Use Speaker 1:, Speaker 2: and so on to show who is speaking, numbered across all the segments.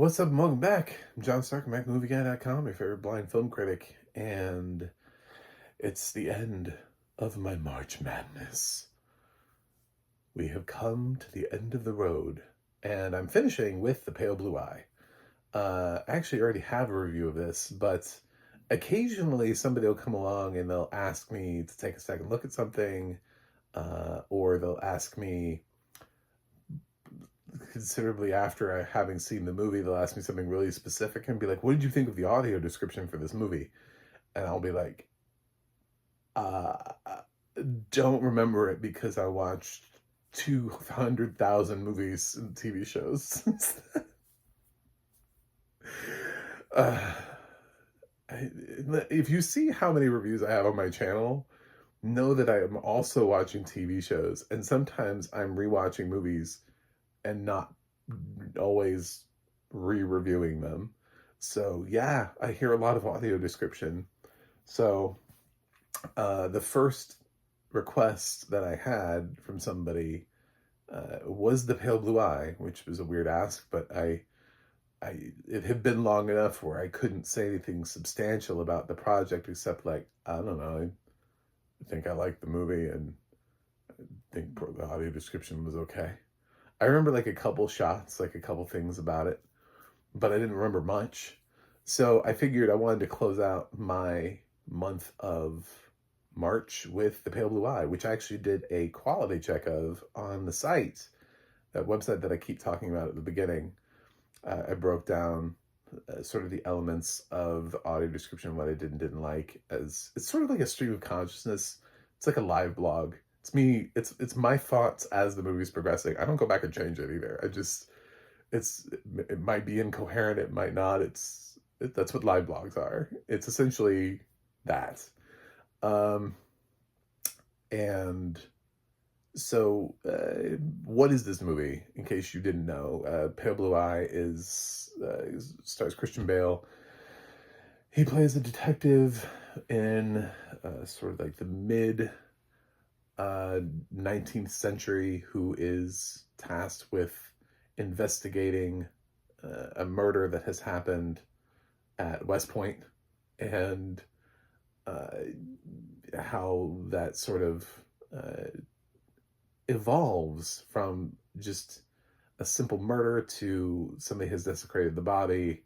Speaker 1: What's up, and welcome back. I'm John Stark, I'm MacMovieGuy.com, your favorite blind film critic, and it's the end of my March Madness. We have come to the end of the road, and I'm finishing with The Pale Blue Eye. I actually already have a review of this, but occasionally somebody will come along and they'll ask me to take a second look at something, or they'll ask me considerably after having seen the movie, they'll ask me something really specific and be like, "What did you think of the audio description for this movie?" And I'll be like, uh, "Don't remember it because I watched 200,000 movies and TV shows." uh, if you see how many reviews I have on my channel, know that I am also watching TV shows, and sometimes I'm rewatching movies and not always re-reviewing them. So yeah, I hear a lot of audio description. So the first request that I had from somebody was The Pale Blue Eye, which was a weird ask, but it had been long enough where I couldn't say anything substantial about the project except like, I don't know, I think I liked the movie and I think the audio description was okay. I remember like a couple shots, like a couple things about it, but I didn't remember much. So I figured I wanted to close out my month of March with The Pale Blue Eye, which I actually did a quality check of on the site, that website that I keep talking about at the beginning. I broke down sort of the elements of the audio description, what I did and didn't like, as it's sort of like a stream of consciousness. It's like a live blog. It's me. It's my thoughts as the movie's progressing. I don't go back and change it either. It might be incoherent. It might not. That's what live blogs are. It's essentially that. Um, and so, what is this movie? In case you didn't know, Pale Blue Eye stars Christian Bale. He plays a detective in sort of like the mid 19th century who is tasked with investigating a murder that has happened at West Point, and uh, how that sort of uh, evolves from just a simple murder to somebody has desecrated the body,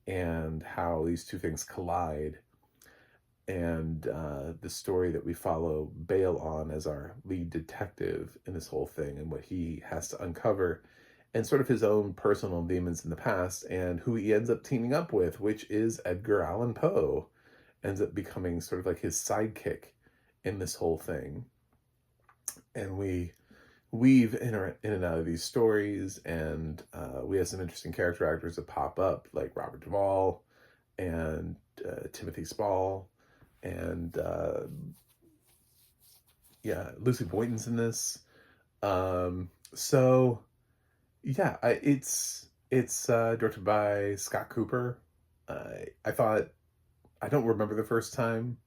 Speaker 1: and how these two things collide. And the story that we follow Bale on as our lead detective in this whole thing, and what he has to uncover, and sort of his own personal demons in the past, and who he ends up teaming up with, which is Edgar Allan Poe, ends up becoming sort of like his sidekick in this whole thing. And we weave in and out of these stories, and we have some interesting character actors that pop up, like Robert Duvall and Timothy Spall, and yeah, Lucy Boynton's in this. So yeah, it's directed by Scott Cooper. I thought, I don't remember the first time.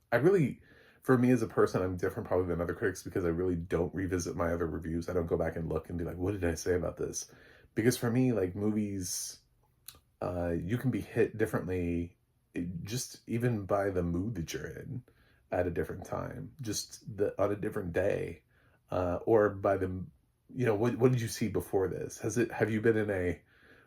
Speaker 1: For me as a person, I'm different probably than other critics because I really don't revisit my other reviews. I don't go back and look and be like, what did I say about this? Because for me, like movies, you can be hit differently, just even by the mood that you're in at a different time, just on a different day, or by what did you see before this? Have you been in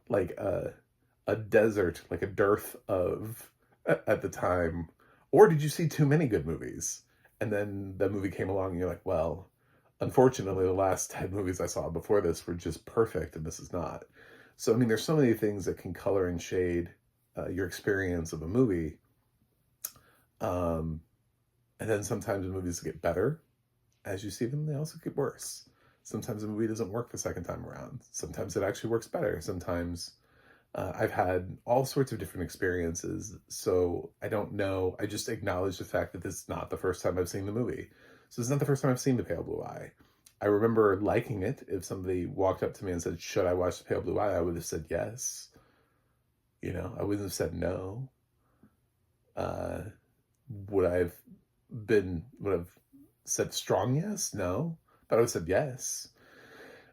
Speaker 1: like a desert, like a dearth of at the time, or did you see too many good movies and then the movie came along and you're like, well, unfortunately the last 10 movies I saw before this were just perfect and this is not. So I mean, there's so many things that can color and shade your experience of a movie. um, and then sometimes the movies get better as you see them, they also get worse. Sometimes a movie doesn't work the second time around. Sometimes it actually works better. Sometimes I've had all sorts of different experiences, so I don't know. I just acknowledge the fact that this is not the first time I've seen the movie. So it's not the first time I've seen The Pale Blue Eye. I remember liking it. If somebody walked up to me and said, should I watch The Pale Blue Eye? I would have said yes. I wouldn't have said no. Uh, would have said strong yes? No. But I would have said yes.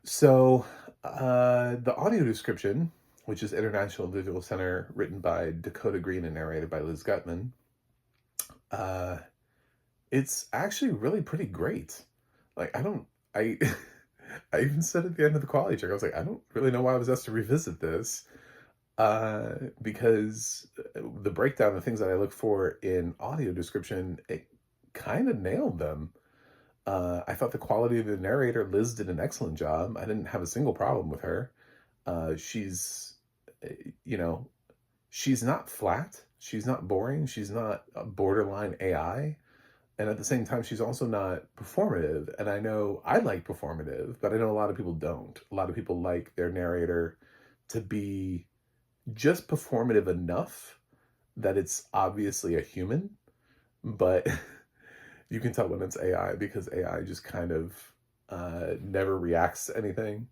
Speaker 1: So the audio description which is International Digital Center, written by Dakota Green and narrated by Liz Gutman. It's actually really pretty great. Like, I, I even said at the end of the quality check, I was like, I don't really know why I was asked to revisit this, because the breakdown, the things that I look for in audio description, it kind of nailed them. I thought the quality of the narrator, Liz did an excellent job. I didn't have a single problem with her. She's, you know, she's not flat. She's not boring. She's not a borderline AI. And at the same time, she's also not performative. And I know I like performative, but I know a lot of people don't. A lot of people like their narrator to be just performative enough that it's obviously a human, but you can tell when it's AI because AI just kind of never reacts to anything.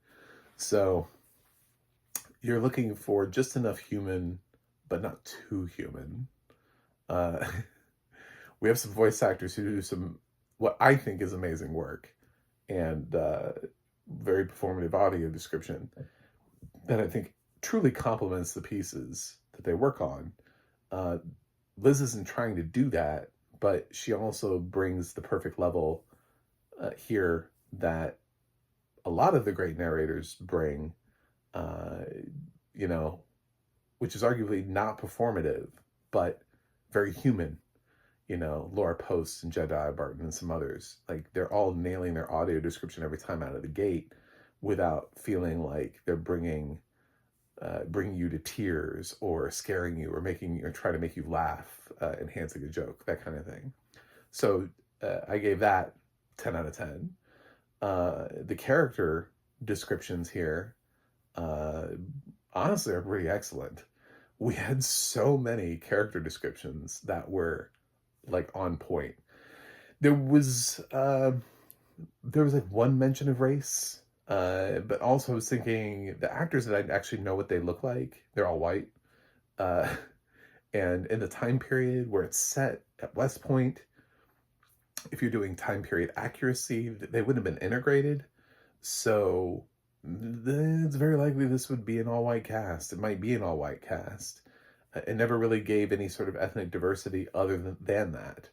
Speaker 1: So you're looking for just enough human, but not too human. Uh, we have some voice actors who do some, what I think is amazing work and very performative audio description that I think truly complements the pieces that they work on. Liz isn't trying to do that, but she also brings the perfect level here that a lot of the great narrators bring, you know, which is arguably not performative, but very human. You know, Laura Post and Jedi Barton and some others, like they're all nailing their audio description every time out of the gate without feeling like they're bringing you to tears or scaring you or making or try to make you laugh, enhancing a joke, that kind of thing. So I gave that 10 out of 10. The character descriptions here, honestly, are pretty excellent. We had so many character descriptions that were like on point. There was like one mention of race, but also I was thinking the actors that I actually know what they look like. They're all white, and in the time period where it's set at West Point, if you're doing time period accuracy, they wouldn't have been integrated. So it's very likely this would be an all-white cast. It might be an all-white cast. It never really gave any sort of ethnic diversity other than that.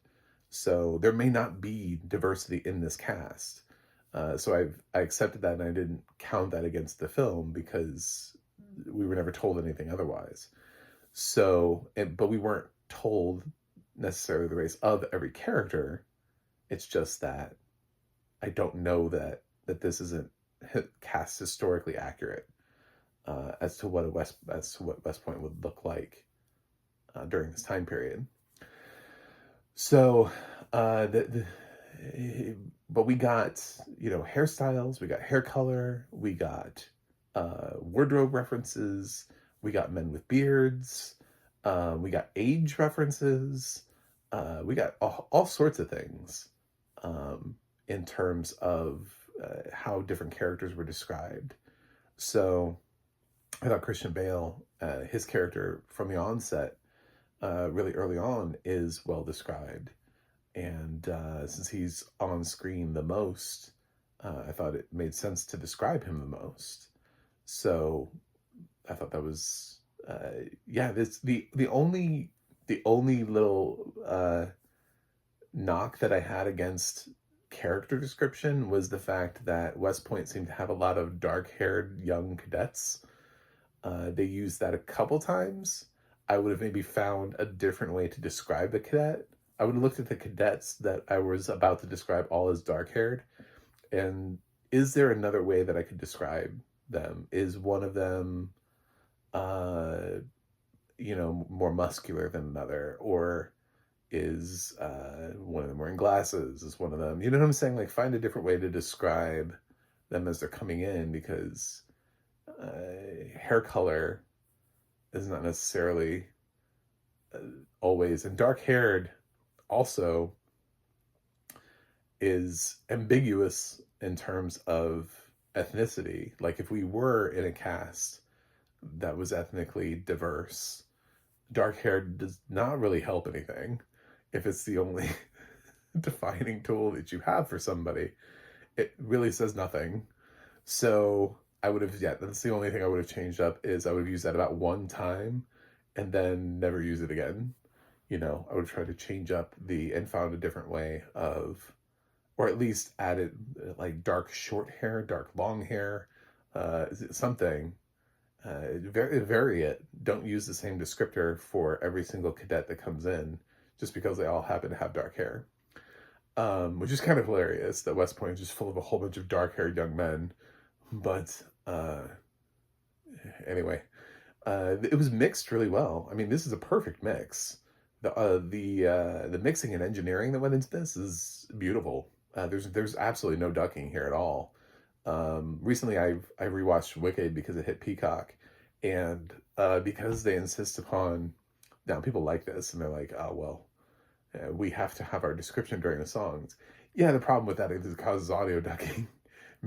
Speaker 1: So there may not be diversity in this cast. So I accepted that and I didn't count that against the film because we were never told anything otherwise. So, but we weren't told necessarily the race of every character. It's just that I don't know that this isn't cast historically accurate as to what West Point would look like during this time period. So, but we got, hairstyles, we got hair color, we got wardrobe references, we got men with beards, we got age references, we got all sorts of things in terms of how different characters were described. So I thought Christian Bale, his character from the onset, really early on, is well described. And since he's on screen the most, I thought it made sense to describe him the most. So I thought that was, the only little knock that I had against character description was the fact that West Point seemed to have a lot of dark-haired young cadets. They used that a couple times. I would have maybe found a different way to describe the cadet. I would have looked at the cadets that I was about to describe all as dark-haired, and is there another way that I could describe them? Is one of them, more muscular than another, or is one of them wearing glasses? Is one of them, you know what I'm saying? Like, find a different way to describe them as they're coming in, because hair color is not necessarily always, and dark-haired also is ambiguous in terms of ethnicity. Like, if we were in a cast that was ethnically diverse, dark-haired does not really help anything. If it's the only defining tool that you have for somebody, it really says nothing. So I would have, yeah, that's the only thing I would have changed up, is I would have used that about one time and then never use it again. I would try to change up and found a different way of, or at least added like dark short hair, dark long hair, something. Vary it. Don't use the same descriptor for every single cadet that comes in just because they all happen to have dark hair. Which is kind of hilarious that West Point is just full of a whole bunch of dark-haired young men. But anyway, it was mixed really well. I mean, this is a perfect mix. The mixing and engineering that went into this is beautiful. There's absolutely no ducking here at all. Recently, I rewatched Wicked because it hit Peacock, and because they insist upon, now people like this and they're like, oh well, we have to have our description during the songs. Yeah, the problem with that is it causes audio ducking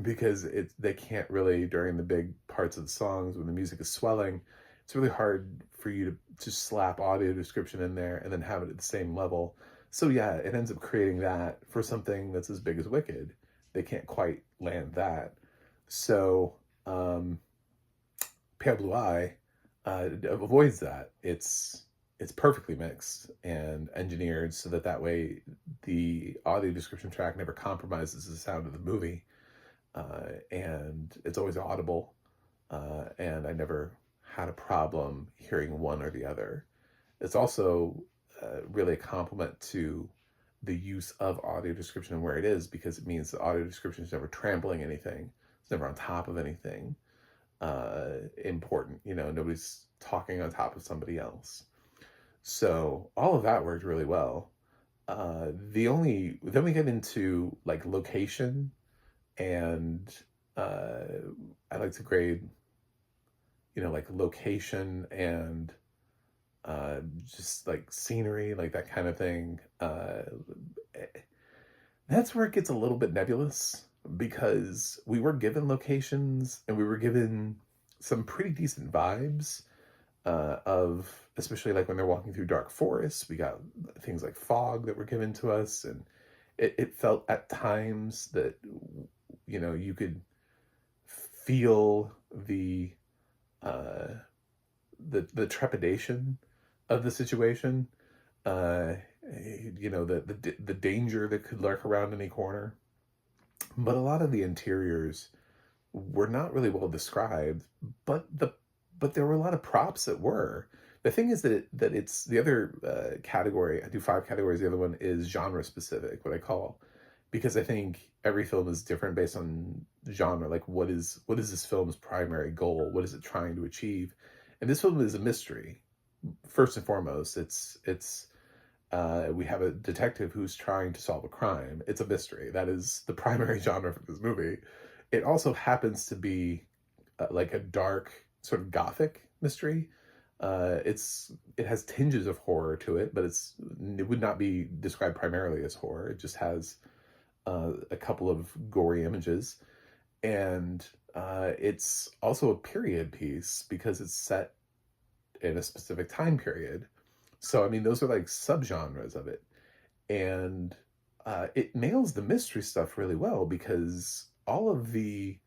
Speaker 1: because they can't really, during the big parts of the songs when the music is swelling, it's really hard for you to just slap audio description in there and then have it at the same level. So yeah, it ends up creating that for something that's as big as Wicked. They can't quite land that. So Pale Blue Eye avoids that. It's perfectly mixed and engineered so that way the audio description track never compromises the sound of the movie, and it's always audible, and I never had a problem hearing one or the other. It's also really a compliment to the use of audio description and where it is, because it means the audio description is never trampling anything, it's never on top of anything important. Nobody's talking on top of somebody else. So all of that worked really well. Then we get into like location, and I like to grade, like location and just like scenery, like that kind of thing. That's where it gets a little bit nebulous, because we were given locations and we were given some pretty decent vibes of, especially like when they're walking through dark forests, we got things like fog that were given to us, and it felt at times that you could feel the trepidation of the situation, the danger that could lurk around any corner. But a lot of the interiors were not really well described, but there were a lot of props that were. The thing is that it's the other category. I do 5 categories. The other one is genre specific, what I call, because I think every film is different based on genre. Like, what is this film's primary goal? What is it trying to achieve? And this film is a mystery. First and foremost, it's we have a detective who's trying to solve a crime. It's a mystery. That is the primary genre for this movie. It also happens to be like a dark sort of gothic mystery. It has tinges of horror to it, but it would not be described primarily as horror. It just has a couple of gory images, and it's also a period piece because it's set in a specific time period. So I mean, those are like subgenres of it, and it nails the mystery stuff really well, because all of the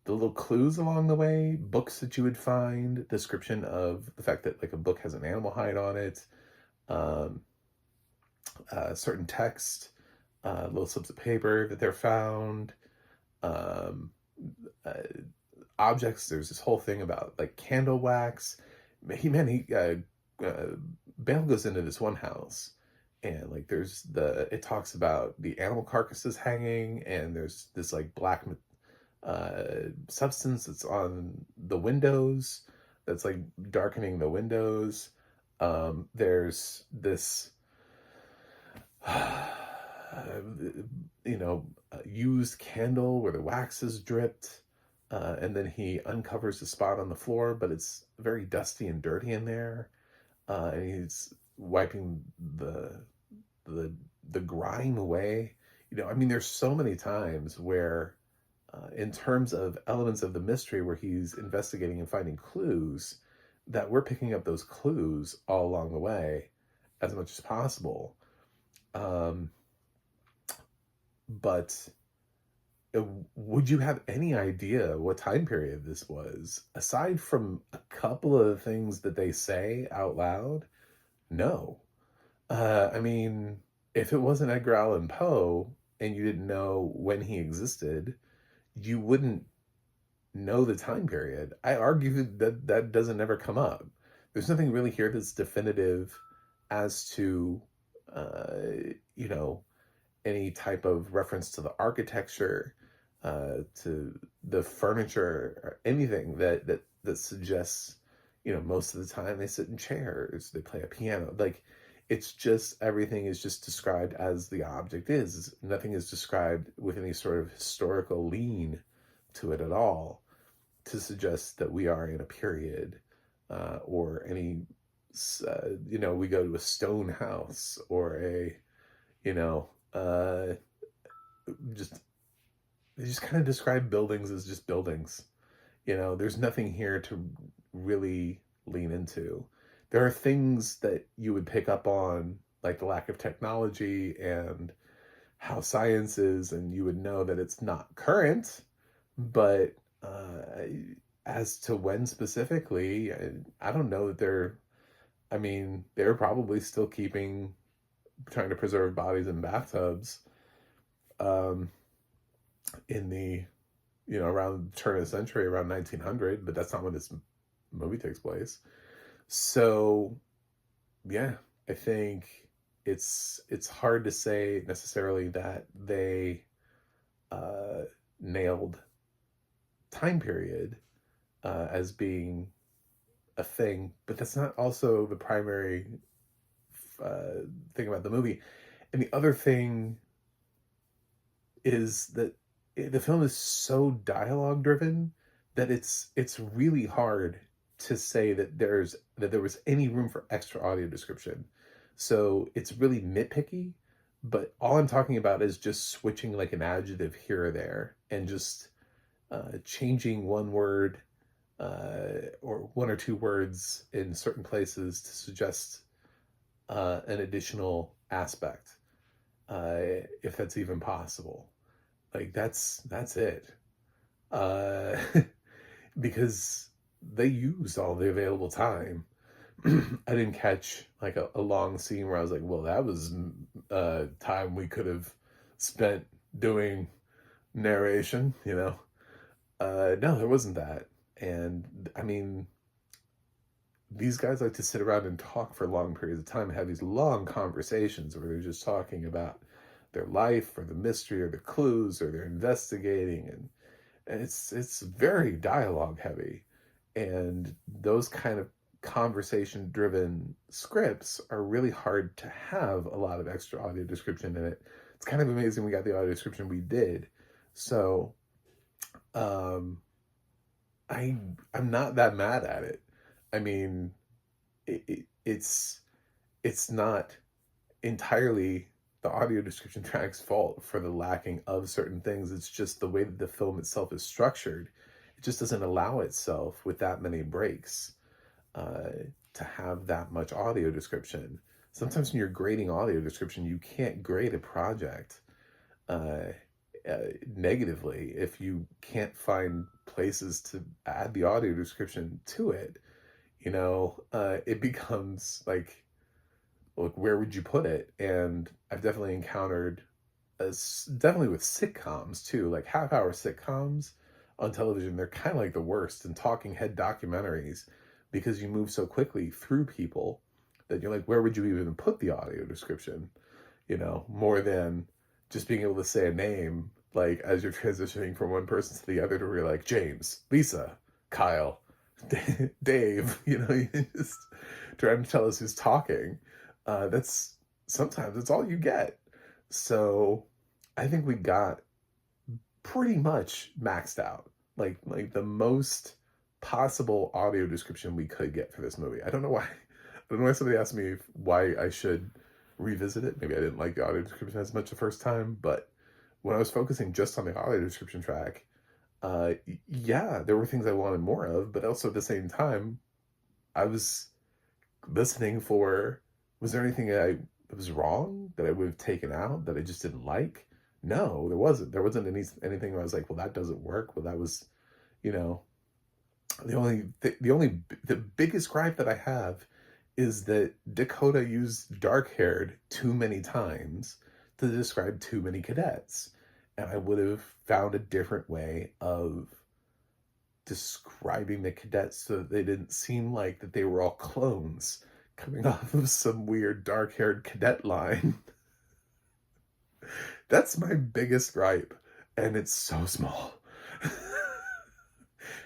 Speaker 1: little clues along the way, books that you would find, description of the fact that like a book has an animal hide on it, certain text, little slips of paper that they're found, um, uh, objects. There's this whole thing about like candle wax. Bale goes into this one house, and like it talks about the animal carcasses hanging, and there's this like black substance that's on the windows that's like darkening the windows. There's this used candle where the wax is dripped, and then he uncovers the spot on the floor, but it's very dusty and dirty in there, and he's wiping the grime away. I mean, there's so many times where in terms of elements of the mystery where he's investigating and finding clues, that we're picking up those clues all along the way as much as possible. But uh, would you have any idea what time period this was? Aside from a couple of things that they say out loud, no. I mean, if it wasn't Edgar Allan Poe and you didn't know when he existed, you wouldn't know the time period. I argue that that doesn't ever come up. There's nothing really here that's definitive as to, uh, you know, any type of reference to the architecture, to the furniture, or anything that suggests, most of the time they sit in chairs, they play a piano. Like, it's just everything is just described as the object is. Nothing is described with any sort of historical lean to it at all to suggest that we are in a period, or any, we go to a stone house or a, you know, just they just kind of describe buildings as just buildings. There's nothing here to really lean into. There are things that you would pick up on, like the lack of technology and how science is, and you would know that it's not current. But as to when specifically, I don't know that I mean, they're probably still trying to preserve bodies in bathtubs, um, in the, around the turn of the century, around 1900, but that's not when this movie takes place. So, yeah, I think it's hard to say necessarily that they nailed time period as being a thing, but that's not also the primary thing about the movie. And the other thing is that the film is so dialogue driven that it's really hard to say that there was any room for extra audio description. So it's really nitpicky, but all I'm talking about is just switching like an adjective here or there and just changing one word, or one or two words in certain places to suggest an additional aspect, if that's even possible. Like, that's it. Uh, because they used all the available time. I didn't catch like a long scene where I was like, well, that was time we could have spent doing narration. No, there wasn't that. And I mean, these guys like to sit around and talk for long periods of time and have these long conversations where they're just talking about their life or the mystery or the clues, or they're investigating, and it's very dialogue heavy. And those kind of conversation driven scripts are really hard to have a lot of extra audio description in it. It's kind of amazing we got the audio description we did. So um I'm not that mad at it. I mean, it's not entirely the audio description track's fault for the lacking of certain things. It's just the way that the film itself is structured. It just doesn't allow itself with that many breaks, uh, to have that much audio description. Sometimes when you're grading audio description, you can't grade a project uh, negatively if you can't find places to add the audio description to it. It becomes like, look, where would you put it? And I've definitely encountered, definitely with sitcoms too, like half-hour sitcoms on television. They're kind of like the worst, and talking head documentaries, because you move so quickly through people that you're like, where would you even put the audio description? More than just being able to say a name, like as you're transitioning from one person to the other, to where you're like, James, Lisa, Kyle, Dave, you just trying to tell us who's talking. That's sometimes it's all you get. So I think we got pretty much maxed out, like the most possible audio description we could get for this movie. I don't know why. I don't know why somebody asked me why I should revisit it. Maybe I didn't like the audio description as much the first time, but when I was focusing just on the audio description track, yeah, there were things I wanted more of, but also at the same time, I was listening for, was there anything that was wrong that I would have taken out that I just didn't like? No, there wasn't. There wasn't anything where I was like, well, that doesn't work. Well, that was, you know, the biggest gripe that I have is that Dakota used dark haired too many times to describe too many cadets. And I would have found a different way of describing the cadets so that they didn't seem like that they were all clones coming off of some weird dark haired cadet line. That's my biggest gripe. And it's so small.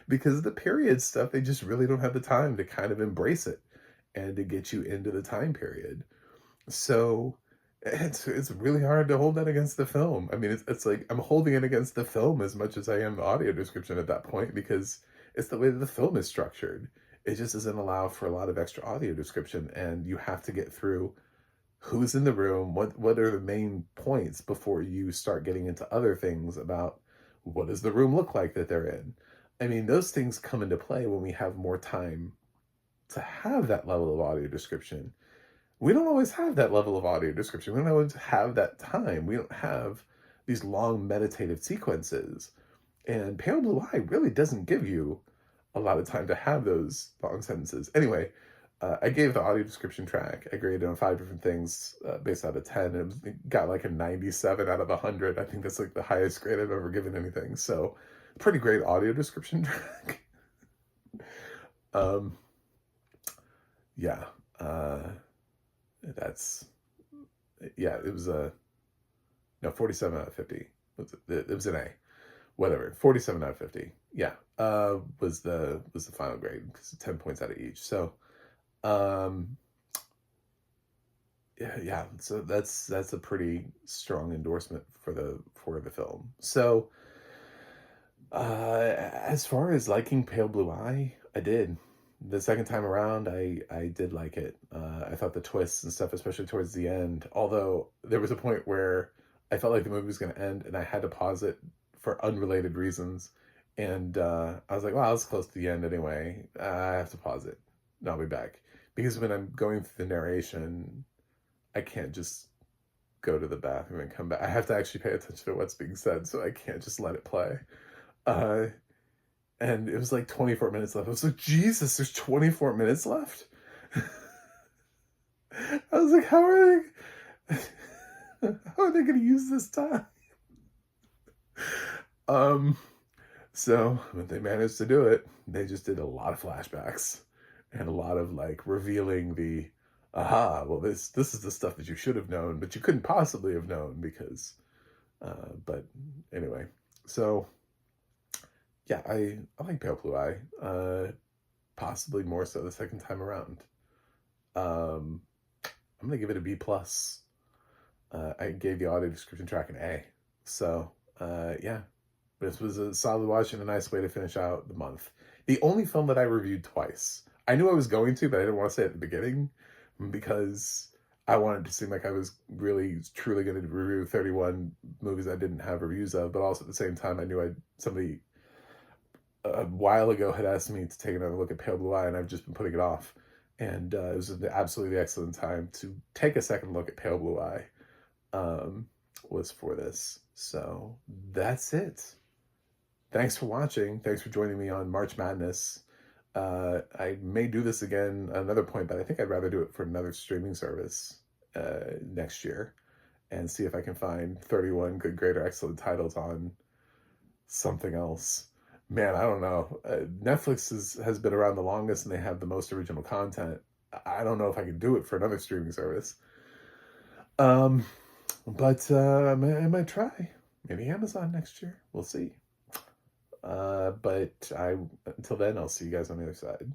Speaker 1: Because the period stuff, they just really don't have the time to kind of embrace it and to get you into the time period. So it's really hard to hold that against the film. I mean, it's like I'm holding it against the film as much as I am the audio description at that point, because it's the way that the film is structured. It just doesn't allow for a lot of extra audio description, and you have to get through who's in the room, what are the main points before you start getting into other things about what does the room look like that they're in. I mean, those things come into play when we have more time to have that level of audio description. We don't always have that level of audio description. We don't always have that time. We don't have these long meditative sequences. And Pale Blue Eye really doesn't give you a lot of time to have those long sentences. Anyway, I gave the audio description track, I graded on 5 different things based out of 10, and it got like a 97 out of 100. I think that's like the highest grade I've ever given anything. So pretty great audio description track. Yeah, that's, yeah, it was a, no, 47 out of 50. It was an A, whatever, 47 out of 50. Yeah, was the final grade, because 10 points out of each. So, yeah, so that's a pretty strong endorsement for the film. So, as far as liking Pale Blue Eye, I did. The second time around, I did like it. I thought the twists and stuff, especially towards the end, although there was a point where I felt like the movie was going to end and I had to pause it for unrelated reasons. And I was like, well, it's close to the end anyway. I have to pause it. And I'll be back. Because when I'm going through the narration, I can't just go to the bathroom and come back. I have to actually pay attention to what's being said, so I can't just let it play. And it was like 24 minutes left. I was like, Jesus, there's 24 minutes left? I was like, how are they going to use this time? So when they managed to do it, they just did a lot of flashbacks and a lot of like revealing the, aha, well, this is the stuff that you should have known, but you couldn't possibly have known because, but anyway, so yeah, I like Pale Blue Eye, possibly more so the second time around. I'm gonna give it a B plus. I gave the audio description track an A, so yeah, this was a solid watch and a nice way to finish out the month. The only film that I reviewed twice. I knew I was going to, but I didn't want to say it at the beginning because I wanted to seem like I was really, truly going to review 31 movies I didn't have reviews of, but also at the same time, I knew somebody a while ago had asked me to take another look at Pale Blue Eye, and I've just been putting it off. And it was an absolutely excellent time to take a second look at Pale Blue Eye, was for this. So that's it. Thanks for watching. Thanks for joining me on March Madness. I may do this again at another point, but I think I'd rather do it for another streaming service next year and see if I can find 31 good, great, or excellent titles on something else. Man, I don't know. Netflix has been around the longest and they have the most original content. I don't know if I can do it for another streaming service. But I might try. Maybe Amazon next year. We'll see. But until then, I'll see you guys on the other side.